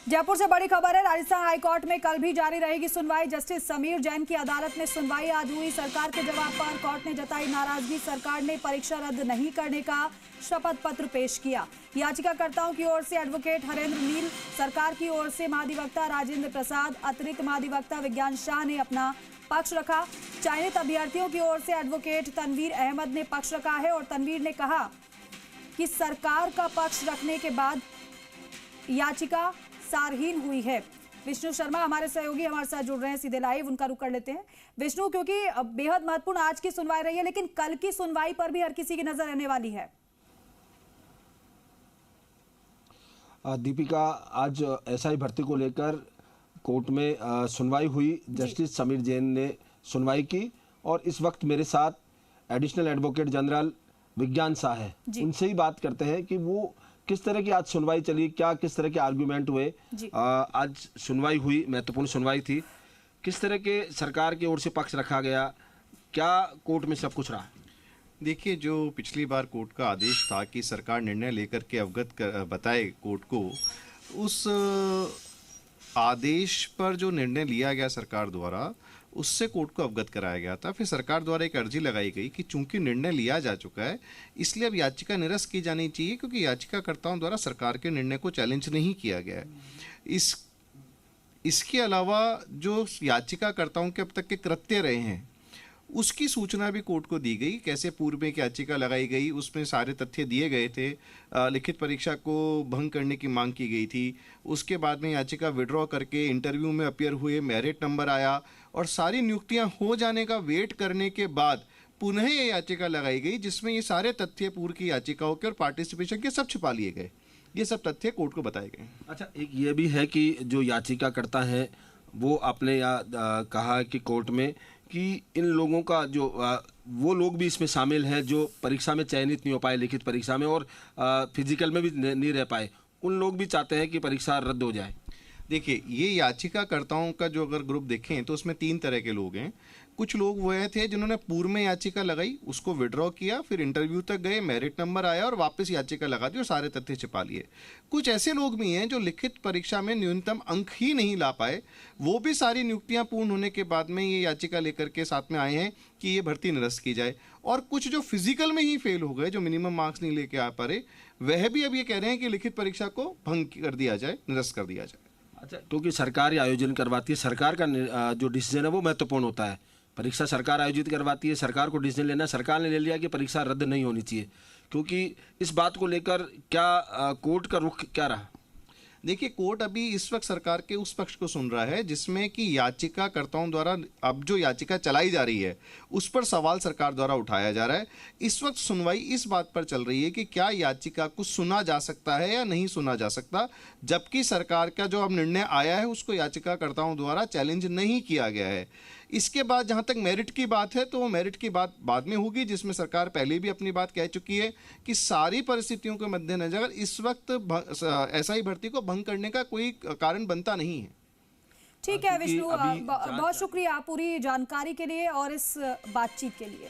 जयपुर से बड़ी खबर है। राजस्थान हाईकोर्ट में कल भी जारी रहेगी सुनवाई। जस्टिस समीर जैन की अदालत में सुनवाई आज हुई। सरकार के जवाब पर कोर्ट ने जताई नाराजगी। सरकार ने परीक्षा रद्द नहीं करने का शपथ पत्र पेश किया। याचिकाकर्ताओं की ओर से एडवोकेट हरेंद्र नील, सरकार की ओर से महाधिवक्ता राजेंद्र प्रसाद, अतिरिक्त महाधिवक्ता विज्ञान शाह ने अपना पक्ष रखा। चयनित अभ्यर्थियों की ओर से एडवोकेट तनवीर अहमद ने पक्ष रखा है और तनवीर ने कहा कि सरकार का पक्ष रखने के बाद याचिका सारहीन हुई है। विष्णु शर्मा हमारे सहयोगी हमारे साथ जुड़ रहे हैं सीधे लाइव, उनका रुख कर लेते हैं। विष्णु, क्योंकि बेहद महत्वपूर्ण आज की सुनवाई रही है, लेकिन कल की सुनवाई पर भी हर किसी की नजर रहने वाली है। दीपिका, आज एसआई भर्ती को लेकर कोर्ट में सुनवाई हुई। जस्टिस समीर जैन ने सुनवाई की और इस वक्त मेरे साथ एडिशनल एडवोकेट जनरल विज्ञान शाह है। उनसे ही बात करते हैं कि वो किस तरह की आज सुनवाई चली, क्या किस तरह के आर्गुमेंट हुए। आज सुनवाई हुई, महत्वपूर्ण सुनवाई थी। किस तरह के सरकार की ओर से पक्ष रखा गया, क्या कोर्ट में सब कुछ रहा? देखिए, जो पिछली बार कोर्ट का आदेश था कि सरकार निर्णय लेकर के बताए कोर्ट को, उस आदेश पर जो निर्णय लिया गया सरकार द्वारा, उससे कोर्ट को अवगत कराया गया था। फिर सरकार द्वारा एक अर्जी लगाई गई कि चूंकि निर्णय लिया जा चुका है, इसलिए अब याचिका निरस्त की जानी चाहिए, क्योंकि याचिकाकर्ताओं द्वारा सरकार के निर्णय को चैलेंज नहीं किया गया है। इसके अलावा जो याचिकाकर्ताओं के अब तक के कृत्य रहे हैं, उसकी सूचना भी कोर्ट को दी गई। कैसे पूर्व में एक याचिका लगाई गई, उसमें सारे तथ्य दिए गए थे। लिखित परीक्षा को भंग करने की मांग की गई थी। उसके बाद में याचिका विड्रॉ करके इंटरव्यू में अपीयर हुए, मेरिट नंबर आया और सारी नियुक्तियां हो जाने का वेट करने के बाद पुनः ये याचिका लगाई गई, जिसमें ये सारे तथ्य पूर्व की याचिकाओं के और पार्टिसिपेशन के सब छिपा लिए गए। ये सब तथ्य कोर्ट को बताए गए। अच्छा, एक ये भी है कि जो याचिकाकर्ता हैं वो आपने कहा कि कोर्ट में कि इन लोगों का जो वो लोग भी इसमें शामिल हैं जो परीक्षा में चयनित नहीं हो पाए, लिखित परीक्षा में, और फिजिकल में भी नहीं रह पाए, उन लोग भी चाहते हैं कि परीक्षा रद्द हो जाए। देखिए, ये याचिकाकर्ताओं का जो अगर ग्रुप देखें तो उसमें 3 तरह के लोग हैं। कुछ लोग वो थे जिन्होंने पूर्व में याचिका लगाई, उसको विड्रॉ किया, फिर इंटरव्यू तक गए, मेरिट नंबर आया और वापस याचिका लगा दी और सारे तथ्य छिपा लिए। कुछ ऐसे लोग भी हैं जो लिखित परीक्षा में न्यूनतम अंक ही नहीं ला पाए, वो भी सारी नियुक्तियां पूर्ण होने के बाद में ये याचिका लेकर के साथ में आए हैं कि ये भर्ती निरस्त की जाए। और कुछ जो फिजिकल में ही फेल हो गए, जो मिनिमम मार्क्स नहीं लेके आ पा रहे, वह भी अब ये कह रहे हैं कि लिखित परीक्षा को भंग कर दिया जाए, निरस्त कर दिया जाए। अच्छा, क्योंकि सरकार ही आयोजन करवाती है, सरकार का जो डिसीजन है वो महत्वपूर्ण होता है। परीक्षा सरकार आयोजित करवाती है, सरकार को डिसीजन लेना, सरकार ने ले लिया कि परीक्षा रद्द नहीं होनी चाहिए। क्योंकि इस बात को लेकर क्या कोर्ट का रुख क्या रहा? देखिए, कोर्ट अभी इस वक्त सरकार के उस पक्ष को सुन रहा है जिसमें कि याचिकाकर्ताओं द्वारा अब जो याचिका चलाई जा रही है उस पर सवाल सरकार द्वारा उठाया जा रहा है। इस वक्त सुनवाई इस बात पर चल रही है कि क्या याचिका को सुना जा सकता है या नहीं सुना जा सकता, जबकि सरकार का जो अब निर्णय आया है उसको याचिकाकर्ताओं द्वारा चैलेंज नहीं किया गया है। इसके बाद जहां तक मेरिट की बात है तो वो मेरिट की बात बाद में होगी, जिसमें सरकार पहले भी अपनी बात कह चुकी है कि सारी परिस्थितियों के मद्देनजर इस वक्त एसआई भर्ती को भंग करने का कोई कारण बनता नहीं है। ठीक है विष्णु, बहुत शुक्रिया पूरी जानकारी के लिए और इस बातचीत के लिए।